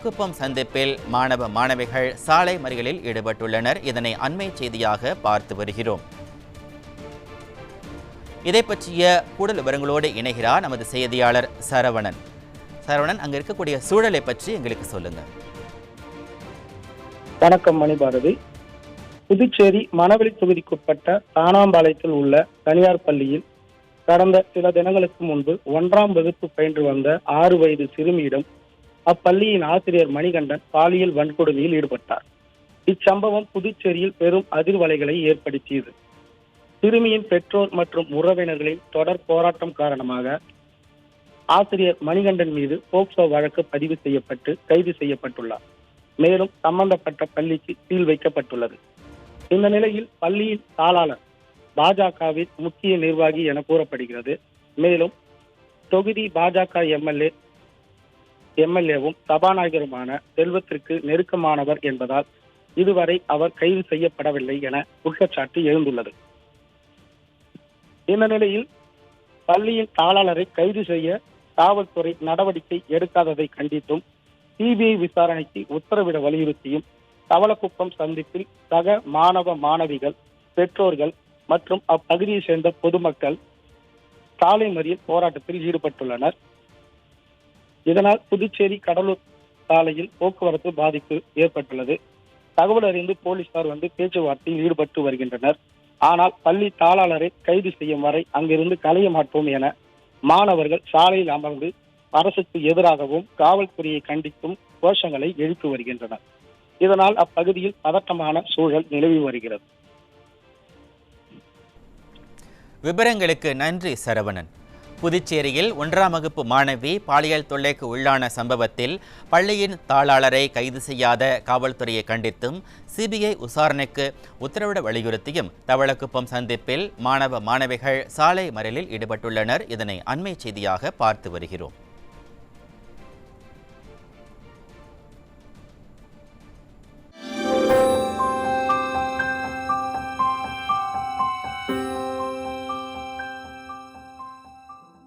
தவளக்குப்பம் சந்திப்பில் மாணவ மாணவிகள் சாலை மறியலில் ஈடுபட்டுள்ளனர். இதனை அண்மை செய்தியாக பார்த்து வருகிறோம். இதை பற்றிய கூடுதல் விவரங்களோடு இணைகிறார் நமது செய்தியாளர் சரவணன். அங்க இருக்கக்கூடிய சூழலை பற்றி எங்களுக்கு சொல்லுங்க. வணக்கம் மணிபாரதி. புதுச்சேரி மணவெளி தொகுதிக்குட்பட்ட தானாம்பாளையத்தில் உள்ள தனியார் பள்ளியில் கடந்த சில தினங்களுக்கு முன்பு 1ஆம் வகுப்பு பயின்று வந்த 6 வயது சிறுமியிடம் அப்பள்ளியின் ஆசிரியர் மணிகண்டன் பாலியல் வன்கொடுமையில் ஈடுபட்டார். இச்சம்பவம் புதுச்சேரியில் பெரும் அதிர்வலைகளை ஏற்படுத்தியது. சிறுமியின் பெற்றோர் மற்றும் உறவினர்களின் தொடர் போராட்டம் காரணமாக ஆசிரியர் மணிகண்டன் மீது போக்சோ வழக்கு பதிவு செய்யப்பட்டு கைது செய்யப்பட்டுள்ளார். மேலும் சம்பந்தப்பட்ட பள்ளிக்கு சீல் வைக்கப்பட்டுள்ளது. இந்த நிலையில் பள்ளியின் தாளாளர் பாஜகவின் முக்கிய நிர்வாகி என கூறப்படுகிறது. மேலும் தொகுதி பாஜக எம்எல்ஏவும் சபாநாயகருமான செல்வத்திற்கு நெருக்கமானவர் என்பதால் இதுவரை அவர் கைது செய்யப்படவில்லை என குற்றச்சாட்டு எழுந்துள்ளது. இந்த நிலையில் பள்ளியின் தாளாளரை கைது செய்ய காவல்துறை நடவடிக்கை எடுக்காததை கண்டித்தும் சிபிஐ விசாரணைக்கு உத்தரவிட வலியுறுத்தியும் தவளக்குப்பம் சந்திப்பில் சக மாணவ மாணவிகள், பெற்றோர்கள் மற்றும் அப்பகுதியை சேர்ந்த பொதுமக்கள் சாலை மறியல் போராட்டத்தில் ஈடுபட்டுள்ளனர். இதனால் புதுச்சேரி கடலூர் சாலையில் போக்குவரத்து பாதிப்பு ஏற்பட்டுள்ளது. தகவல் அறிந்து போலீசார் பேச்சுவார்த்தையில் ஈடுபட்டு வருகின்றனர். ஆனால் பள்ளி தாளாளரை கைது செய்யும் வரை அங்கிருந்து கலைய மாட்டோம் என மாணவர்கள் சாலையில் அமர்ந்து அரசுக்கு எதிராகவும் காவல்துறையை கண்டித்தும் கோஷங்களை எழுப்பி வருகின்றனர். இதனால் அப்பகுதியில் பதட்டமான சூழல் நிலவி வருகிறது. விவரங்களுக்கு நன்றி சரவணன். புதுச்சேரியில் 1ஆம் வகுப்பு மாணவி பாலியல் தொல்லைக்கு உள்ளான சம்பவத்தில் பள்ளியின் தாளாளரை கைது செய்யாத காவல்துறையை கண்டித்தும் சிபிஐ விசாரணைக்கு உத்தரவிட வலியுறுத்தியும் தவளக்குப்பம் சந்திப்பில் மாணவ மாணவிகள் சாலை மறியலில் ஈடுபட்டுள்ளனர். இதனை அண்மை செய்தியாக பார்த்து வருகிறோம்.